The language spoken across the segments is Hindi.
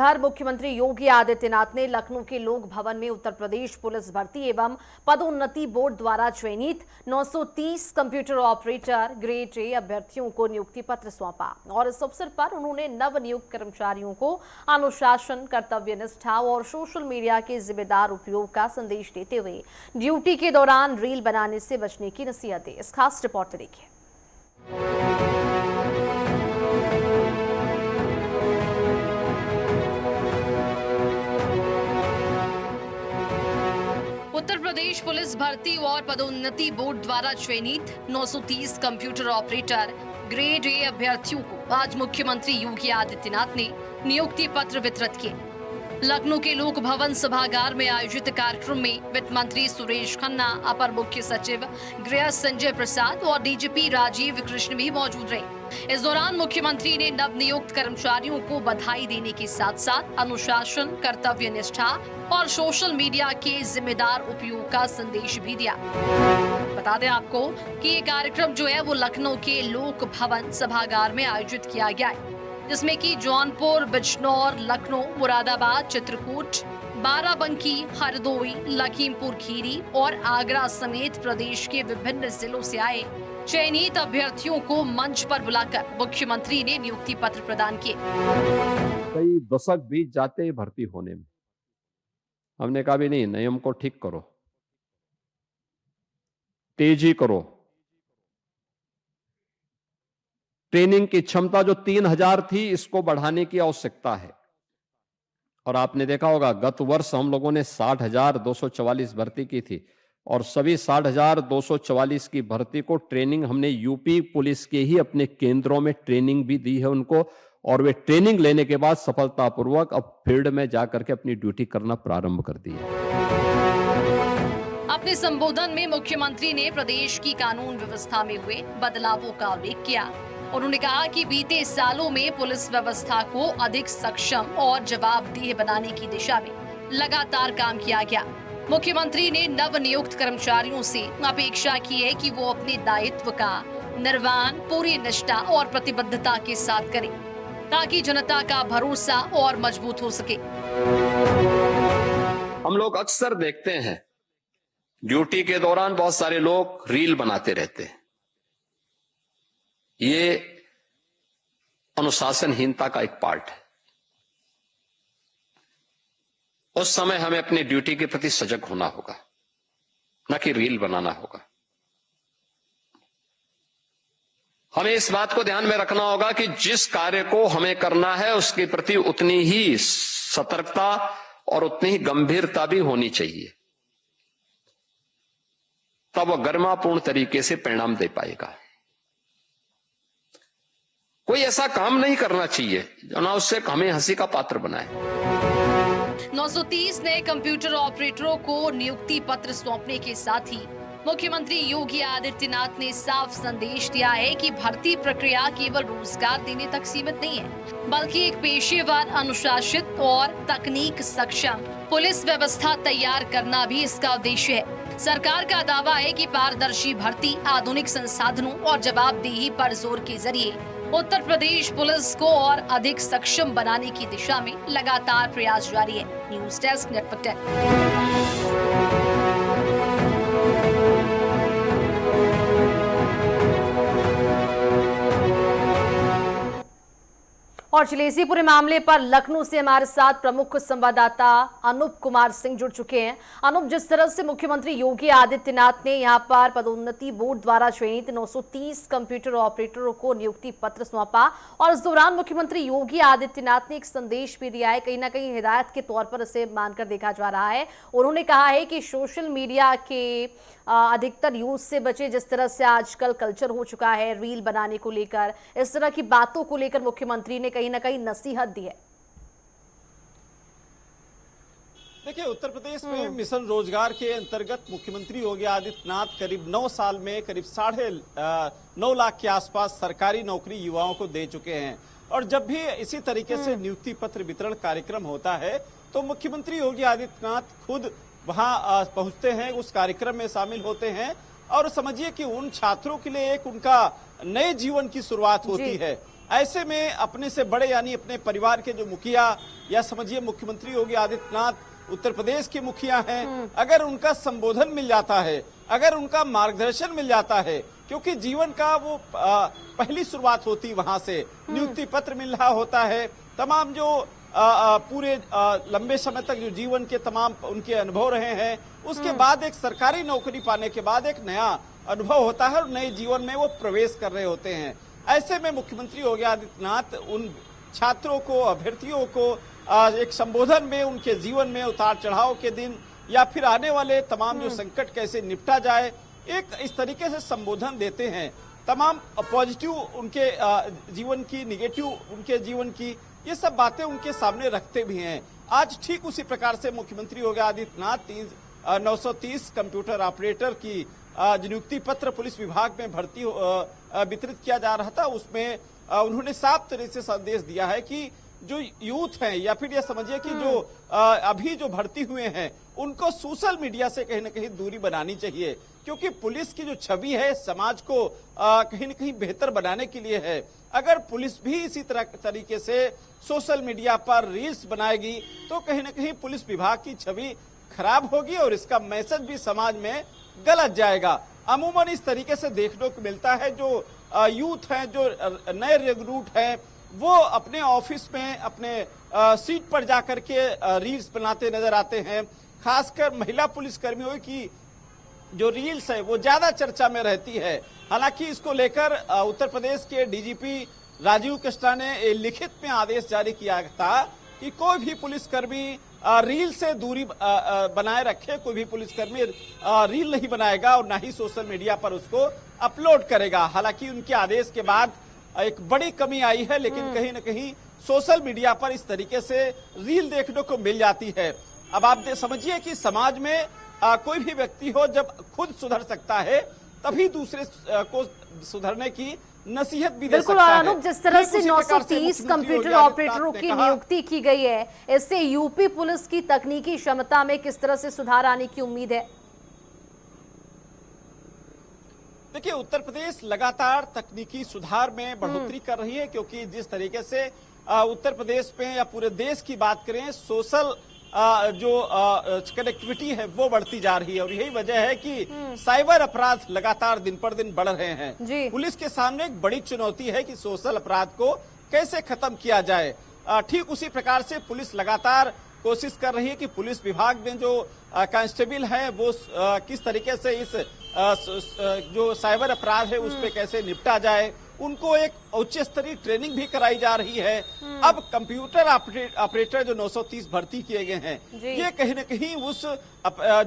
इधर मुख्यमंत्री योगी आदित्यनाथ ने लखनऊ के लोक भवन में उत्तर प्रदेश पुलिस भर्ती एवं पदोन्नति बोर्ड द्वारा चयनित 930 कंप्यूटर ऑपरेटर ग्रेड ए अभ्यर्थियों को नियुक्ति पत्र सौंपा और इस अवसर पर उन्होंने नव नियुक्त कर्मचारियों को अनुशासन, कर्तव्य निष्ठा और सोशल मीडिया के जिम्मेदार उपयोग का संदेश देते हुए ड्यूटी के दौरान रील बनाने से बचने की नसीहत दी। इस खास रिपोर्ट में देखिए। उत्तर प्रदेश पुलिस भर्ती और पदोन्नति बोर्ड द्वारा चयनित 930 कंप्यूटर ऑपरेटर ग्रेड ए अभ्यर्थियों को आज मुख्यमंत्री योगी आदित्यनाथ ने नियुक्ति पत्र वितरित किए। लखनऊ के लोक भवन सभागार में आयोजित कार्यक्रम में वित्त मंत्री सुरेश खन्ना, अपर मुख्य सचिव गृह संजय प्रसाद और डीजीपी राजीव कृष्ण भी मौजूद रहे। इस दौरान मुख्यमंत्री ने नव नियुक्त कर्मचारियों को बधाई देने के साथ साथ अनुशासन, कर्तव्य निष्ठा और सोशल मीडिया के जिम्मेदार उपयोग का संदेश भी दिया। बता दें आपको कि ये कार्यक्रम जो है वो लखनऊ के लोक भवन सभागार में आयोजित किया गया है, जिसमें कि जौनपुर, बिजनौर, लखनऊ, मुरादाबाद, चित्रकूट, बाराबंकी, हरदोई, लखीमपुर खीरी और आगरा समेत प्रदेश के विभिन्न जिलों से आए चयनित अभ्यर्थियों को मंच पर बुलाकर मुख्यमंत्री ने नियुक्ति पत्र प्रदान किए। कई दशक बीत जाते भर्ती होने में, हमने कहा भी नहीं, नियम को ठीक करो, तेजी करो। ट्रेनिंग की क्षमता जो 3000 थी, इसको बढ़ाने की आवश्यकता है। और आपने देखा होगा गत वर्ष हम लोगों ने 60,244 भर्ती की थी और सभी 60,244 की भर्ती को ट्रेनिंग हमने यूपी पुलिस के ही अपने केंद्रों में ट्रेनिंग भी दी है उनको, और वे ट्रेनिंग लेने के बाद सफलतापूर्वक अब फील्ड में जाकर के अपनी ड्यूटी करना प्रारंभ कर दी है। अपने संबोधन में मुख्यमंत्री ने प्रदेश की कानून व्यवस्था में हुए बदलावों का उल्लेख किया। उन्होंने कहा कि बीते सालों में पुलिस व्यवस्था को अधिक सक्षम और जवाबदेह बनाने की दिशा में लगातार काम किया गया। मुख्यमंत्री ने नव नियुक्त कर्मचारियों से अपेक्षा की है कि वो अपने दायित्व का निर्वहन पूरी निष्ठा और प्रतिबद्धता के साथ करें, ताकि जनता का भरोसा और मजबूत हो सके। हम लोग अक्सर देखते हैं ड्यूटी के दौरान बहुत सारे लोग रील बनाते रहते हैं। ये अनुशासनहीनता का एक पार्ट है। उस समय हमें अपनी ड्यूटी के प्रति सजग होना होगा, न कि रील बनाना होगा। हमें इस बात को ध्यान में रखना होगा कि जिस कार्य को हमें करना है उसके प्रति उतनी ही सतर्कता और उतनी ही गंभीरता भी होनी चाहिए, तब वह गरिमापूर्ण तरीके से परिणाम दे पाएगा। कोई ऐसा काम नहीं करना चाहिए जो ना उससे हमें हंसी का पात्र बनाए। 930 नए कंप्यूटर ऑपरेटरों को नियुक्ति पत्र सौंपने के साथ ही मुख्यमंत्री योगी आदित्यनाथ ने साफ संदेश दिया है कि भर्ती प्रक्रिया केवल रोजगार देने तक सीमित नहीं है, बल्कि एक पेशेवर, अनुशासित और तकनीक सक्षम पुलिस व्यवस्था तैयार करना भी इसका उद्देश्य है। सरकार का दावा है कि पारदर्शी भर्ती, आधुनिक संसाधनों और जवाबदेही पर जोर के जरिए उत्तर प्रदेश पुलिस को और अधिक सक्षम बनाने की दिशा में लगातार प्रयास जारी है। News desk, network 10। और चलिए इसी पूरे मामले पर लखनऊ से हमारे साथ प्रमुख संवाददाता अनूप कुमार सिंह जुड़ चुके हैं। अनूप, जिस तरह से मुख्यमंत्री योगी आदित्यनाथ ने यहां पर पदोन्नति बोर्ड द्वारा चयनित 930 कंप्यूटर ऑपरेटरों को नियुक्ति पत्र सौंपा और इस दौरान मुख्यमंत्री योगी आदित्यनाथ ने एक संदेश भी दिया है, कहीं ना कहीं हिदायत के तौर पर इसे मानकर देखा जा रहा है। उन्होंने कहा है कि सोशल मीडिया के अधिकतर यूज से बचे, जिस तरह से आजकल कल्चर हो चुका है रील बनाने को लेकर, इस तरह की बातों को लेकर मुख्यमंत्री ने कहीं ना कहीं नसीहत दी है। देखिए, उत्तर प्रदेश में मिशन रोजगार के अंतर्गत मुख्यमंत्री योगी आदित्यनाथ करीब 9 साल में करीब 9.5 लाख के आसपास सरकारी नौकरी युवाओं को दे चुके हैं। और जब भी इसी तरीके से नियुक्ति पत्र वितरण कार्यक्रम होता है तो मुख्यमंत्री योगी आदित्यनाथ खुद वहां पहुंचते हैं, उस कार्यक्रम में शामिल होते हैं और समझिए कि उन छात्रों के लिए एक उनका नए जीवन की शुरुआत होती है। ऐसे में अपने से बड़े यानी अपने परिवार के जो मुखिया या समझिए मुख्यमंत्री योगी आदित्यनाथ उत्तर प्रदेश के मुखिया हैं, अगर उनका संबोधन मिल जाता है, अगर उनका मार्गदर्शन मिल जाता है, क्योंकि जीवन का वो पहली शुरुआत होती वहां से, नियुक्ति पत्र मिल रहा होता है, तमाम जो पूरे लंबे समय तक जो जीवन के तमाम उनके अनुभव रहे हैं, उसके बाद एक सरकारी नौकरी पाने के बाद एक नया अनुभव होता है और नए जीवन में वो प्रवेश कर रहे होते हैं। ऐसे में मुख्यमंत्री योगी आदित्यनाथ उन छात्रों को, अभ्यर्थियों को एक संबोधन में उनके जीवन में उतार चढ़ाव के दिन या फिर आने वाले तमाम जो संकट कैसे निपटा जाए, एक इस तरीके से संबोधन देते हैं। तमाम पॉजिटिव उनके जीवन की, निगेटिव उनके जीवन की, ये सब बातें उनके सामने रखते भी हैं। आज ठीक उसी प्रकार से मुख्यमंत्री योगी आदित्यनाथ 930 कंप्यूटर ऑपरेटर की नियुक्ति पत्र पुलिस विभाग में भर्ती वितरित किया जा रहा था, उसमें उन्होंने साफ तरह से संदेश दिया है कि जो यूथ हैं या फिर ये समझिए कि जो अभी जो भर्ती हुए हैं, उनको सोशल मीडिया से कहीं ना कहीं दूरी बनानी चाहिए, क्योंकि पुलिस की जो छवि है समाज को कहीं ना कहीं बेहतर बनाने के लिए है। अगर पुलिस भी इसी तरीके से सोशल मीडिया पर रील्स बनाएगी तो कहीं ना कहीं पुलिस विभाग की छवि खराब होगी और इसका मैसेज भी समाज में गलत जाएगा। अमूमन इस तरीके से देखने को मिलता है, जो यूथ हैं, जो नए रिक्रूट हैं, वो अपने ऑफिस में अपने सीट पर जाकर के रील्स बनाते नजर आते हैं। खासकर महिला पुलिसकर्मियों की जो रील्स है वो ज्यादा चर्चा में रहती है। हालांकि इसको लेकर उत्तर प्रदेश के डीजीपी राजीव कृष्णा ने लिखित में आदेश जारी किया था कि कोई भी पुलिसकर्मी रील से दूरी बनाए रखे, कोई भी पुलिसकर्मी रील नहीं बनाएगा और ना ही सोशल मीडिया पर उसको अपलोड करेगा। हालांकि उनके आदेश के बाद एक बड़ी कमी आई है, लेकिन कहीं न कहीं सोशल मीडिया पर इस तरीके से रील देखने को मिल जाती है। अब आप समझिए कि समाज में कोई भी व्यक्ति हो, जब खुद सुधर सकता है तभी दूसरे को सुधरने की नसीहत भी दे सकता है। अनुप, जिस तरह से 930 कंप्यूटर ऑपरेटरों की नियुक्ति की गई है, इससे यूपी पुलिस की तकनीकी क्षमता में किस तरह से सुधार आने की उम्मीद है? देखिए, उत्तर प्रदेश लगातार तकनीकी सुधार में बढ़ोतरी कर रही है, क्योंकि जिस तरीके से उत्तर प्रदेश में या पूरे देश की बात करें, सोशल जो कनेक्टिविटी है वो बढ़ती जा रही है और यही वजह है कि साइबर अपराध लगातार दिन पर दिन बढ़ रहे हैं। पुलिस के सामने एक बड़ी चुनौती है कि सोशल अपराध को कैसे खत्म किया जाए। ठीक उसी प्रकार से पुलिस लगातार कोशिश कर रही है कि पुलिस विभाग में जो कांस्टेबल है वो किस तरीके से इस जो साइबर अपराध है उस पर कैसे निपटा जाए। उनको एक उच्च स्तरीय ट्रेनिंग भी कराई जा रही है। अब कंप्यूटर ऑपरेटर जो 930 भर्ती किए गए हैं, ये कहीं न कहीं उस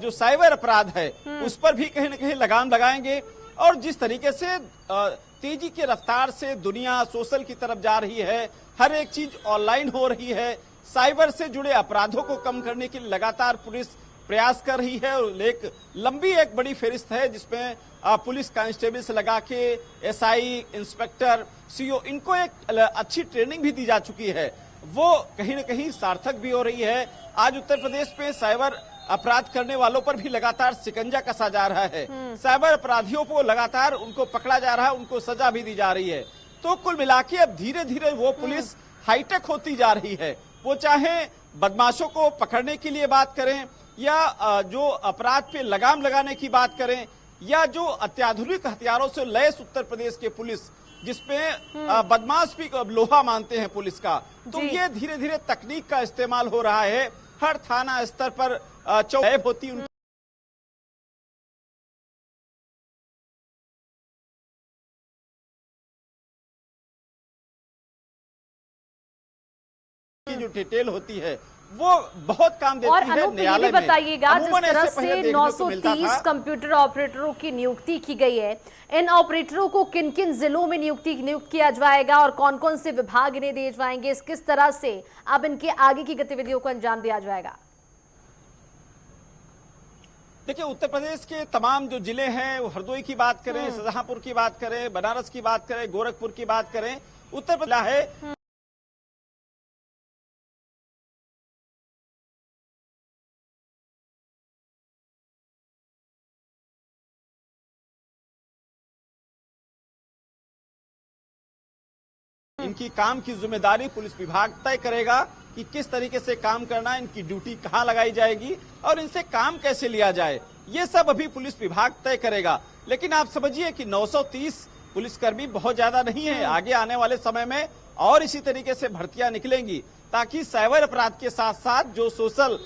जो साइबर अपराध है उस पर भी कहीं न कहीं लगाम लगाएंगे। और जिस तरीके से तेजी की रफ्तार से दुनिया सोशल की तरफ जा रही है, हर एक चीज ऑनलाइन हो रही है, साइबर से जुड़े अपराधों को कम करने के लिए लगातार पुलिस प्रयास कर रही है। और एक लंबी एक बड़ी फहरिस्त है जिसमें पुलिस कांस्टेबल से लगा के एसआई, इंस्पेक्टर, सीओ, इनको एक अच्छी ट्रेनिंग भी दी जा चुकी है, वो कहीं न कहीं सार्थक भी हो रही है। आज उत्तर प्रदेश में साइबर अपराध करने वालों पर भी लगातार शिकंजा कसा जा रहा है। साइबर अपराधियों को लगातार उनको पकड़ा जा रहा है, उनको सजा भी दी जा रही है। तो कुल मिलाके अब धीरे धीरे वो पुलिस हाईटेक होती जा रही है। वो चाहे बदमाशों को पकड़ने के लिए बात करें या जो अपराध पे लगाम लगाने की बात करें, या जो अत्याधुनिक हथियारों से लैस उत्तर प्रदेश के पुलिस, जिसमें बदमाश भी लोहा मानते हैं पुलिस का, तो ये धीरे धीरे तकनीक का इस्तेमाल हो रहा है। हर थाना स्तर पर चौकीदार होती उनकी जो डिटेल होती है वो बहुत काम देती और है। अनूप, ये भी बताइएगा, जिस तरह से 930 कंप्यूटर ऑपरेटरों की नियुक्ति की गई है, इन ऑपरेटरों को किन किन जिलों में नियुक्त किया जाएगा और कौन कौन से विभाग इन्हें दिए जाएंगे, किस तरह से अब इनके आगे की गतिविधियों को अंजाम दिया जाएगा? देखिए, उत्तर प्रदेश के तमाम जो जिले हैं, हरदोई की बात करें, शाहजहांपुर की बात करें, बनारस की बात करें, गोरखपुर की बात करें, उत्तर प्रदेश है इनकी काम की जिम्मेदारी पुलिस विभाग तय करेगा। कि किस तरीके से काम करना, इनकी ड्यूटी कहाँ लगाई जाएगी और इनसे काम कैसे लिया जाए, ये सब अभी पुलिस विभाग तय करेगा। लेकिन आप समझिए कि 930 पुलिसकर्मी बहुत ज्यादा नहीं है। आगे आने वाले समय में और इसी तरीके से भर्तियां निकलेंगी ताकि साइबर अपराध के साथ साथ जो सोशल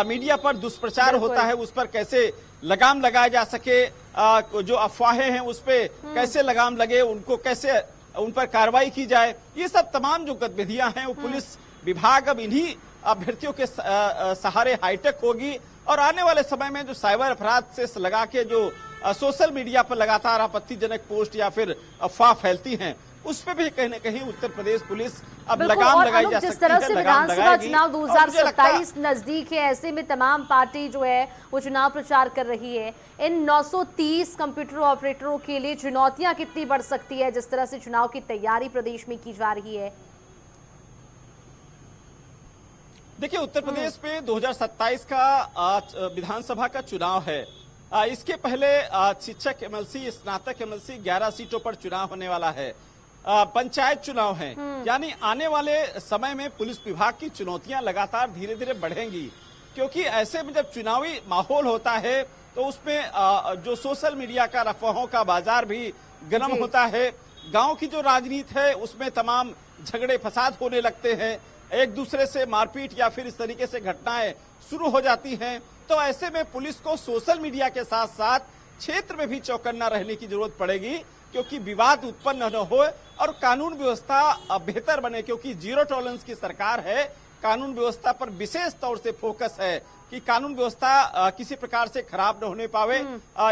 मीडिया पर दुष्प्रचार होता है उस पर कैसे लगाम लगाया जा सके, जो अफवाहें हैं उस पर कैसे लगाम लगे, उनको कैसे उन पर कार्रवाई की जाए, ये सब तमाम जो गतिविधियां हैं वो पुलिस विभाग अब इन्हीं अभ्यर्थियों के सहारे हाईटेक होगी। और आने वाले समय में जो साइबर अपराध से लगा के जो सोशल मीडिया पर लगातार आपत्तिजनक पोस्ट या फिर अफवाह फैलती हैं उस पे भी कहीं न कहीं उत्तर प्रदेश पुलिस अब लगाम लगाई जा सकती है। जिस तरह से विधानसभा चुनाव 2027 नजदीक है, ऐसे में तमाम पार्टी जो है वो चुनाव प्रचार कर रही है। इन 930 कंप्यूटर ऑपरेटरों के लिए चुनौतियां कितनी बढ़ सकती है जिस तरह से चुनाव की तैयारी प्रदेश में की जा रही है? देखिए, उत्तर प्रदेश में 2027 का विधानसभा का चुनाव है। इसके पहले शिक्षक एमएलसी, स्नातक एमएलसी 11 सीटों पर चुनाव होने वाला है। पंचायत चुनाव है, यानी आने वाले समय में पुलिस विभाग की चुनौतियां लगातार धीरे धीरे बढ़ेंगी, क्योंकि ऐसे में जब चुनावी माहौल होता है तो उसमें जो सोशल मीडिया का अफवाहों का बाजार भी गर्म होता है। गांव की जो राजनीति है उसमें तमाम झगड़े फसाद होने लगते हैं, एक दूसरे से मारपीट या फिर इस तरीके से घटनाएं शुरू हो जाती हैं। तो ऐसे में पुलिस को सोशल मीडिया के साथ साथ क्षेत्र में भी चौकन्ना रहने की जरूरत पड़ेगी, क्योंकि विवाद उत्पन्न न हो और कानून व्यवस्था बेहतर बने, क्योंकि जीरो टॉलरेंस की सरकार है। कानून व्यवस्था पर विशेष तौर से फोकस है कि कानून व्यवस्था किसी प्रकार से खराब न होने पावे।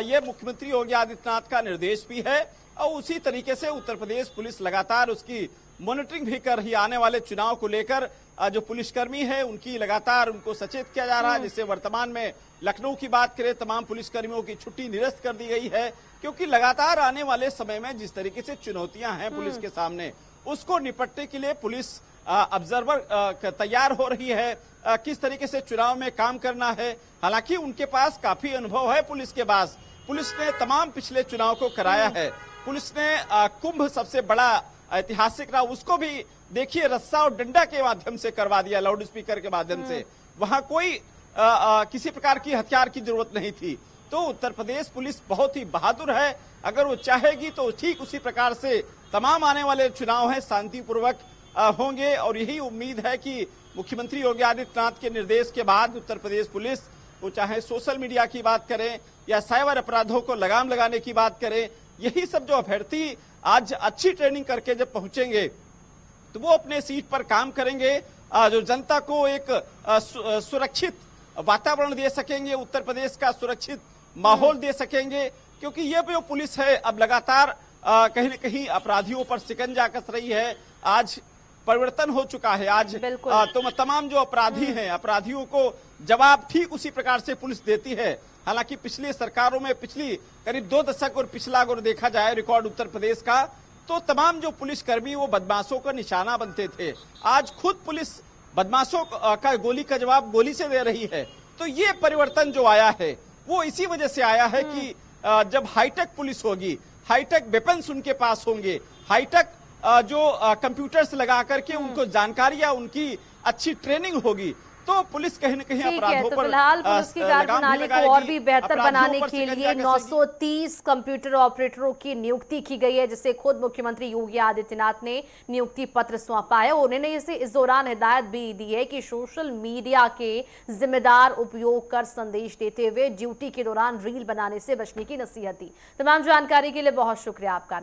ये मुख्यमंत्री योगी आदित्यनाथ का निर्देश भी है और उसी तरीके से उत्तर प्रदेश पुलिस लगातार उसकी मॉनिटरिंग भी कर रही है। आने वाले चुनाव को लेकर जो पुलिसकर्मी है उनकी लगातार उनको सचेत किया जा रहा है। जिससे वर्तमान में लखनऊ की बात करें, तमाम पुलिसकर्मियों की छुट्टी निरस्त कर दी गई है, क्योंकि लगातार आने वाले समय में जिस तरीके से चुनौतियां हैं पुलिस के सामने, उसको निपटने के लिए पुलिस ऑब्जर्वर तैयार हो रही है। किस तरीके से चुनाव में काम करना है, हालांकि उनके पास काफी अनुभव है पुलिस के पास। पुलिस ने तमाम पिछले चुनाव को कराया है। पुलिस ने कुंभ सबसे बड़ा ऐतिहासिक रहा, उसको भी देखिए रस्सा और डंडा के माध्यम से करवा दिया, लाउड स्पीकर के माध्यम से। वहां कोई किसी प्रकार की हथियार की जरूरत नहीं थी। तो उत्तर प्रदेश पुलिस बहुत ही बहादुर है, अगर वो चाहेगी तो ठीक उसी प्रकार से तमाम आने वाले चुनाव हैं शांतिपूर्वक होंगे। और यही उम्मीद है कि मुख्यमंत्री योगी आदित्यनाथ के निर्देश के बाद उत्तर प्रदेश पुलिस, वो चाहे सोशल मीडिया की बात करें या साइबर अपराधों को लगाम लगाने की बात करें, यही सब जो अभ्यर्थी आज अच्छी ट्रेनिंग करके जब पहुंचेंगे तो वो अपने सीट पर काम करेंगे, जो जनता को एक सुरक्षित वातावरण दे सकेंगे, उत्तर प्रदेश का सुरक्षित माहौल दे सकेंगे। क्योंकि ये जो पुलिस है अब लगातार कहीं न कहीं अपराधियों पर शिकंजा कस रही है। आज परिवर्तन हो चुका है। आज तो तमाम जो अपराधी हैं, अपराधियों को जवाब ठीक उसी प्रकार से पुलिस देती है। हालांकि पिछली सरकारों में पिछली करीब 2 दशक और पिछला अगर देखा जाए रिकॉर्ड उत्तर प्रदेश का, तो तमाम जो पुलिसकर्मी वो बदमाशों का निशाना बनते थे। आज खुद पुलिस बदमाशों का गोली का जवाब गोली से दे रही है। तो ये परिवर्तन जो आया है वो इसी वजह से आया है कि जब हाईटेक पुलिस होगी, हाईटेक वेपन्स उनके पास होंगे, हाईटेक जो कंप्यूटर्स लगा करके उनको जानकारियां, उनकी अच्छी ट्रेनिंग होगी, तो पुलिस कहीं न कहीं अपराधों पर फिलहाल पुलिस की कार्यप्रणाली को और भी बेहतर बनाने के लिए 930 कंप्यूटर ऑपरेटरों की नियुक्ति की गई है, जिसे खुद मुख्यमंत्री योगी आदित्यनाथ ने नियुक्ति पत्र सौंपा है। उन्होंने इस दौरान हिदायत भी दी है कि सोशल मीडिया के जिम्मेदार उपयोग कर संदेश देते हुए ड्यूटी के दौरान रील बनाने से बचने की नसीहत दी। तमाम जानकारी के लिए बहुत शुक्रिया आपका।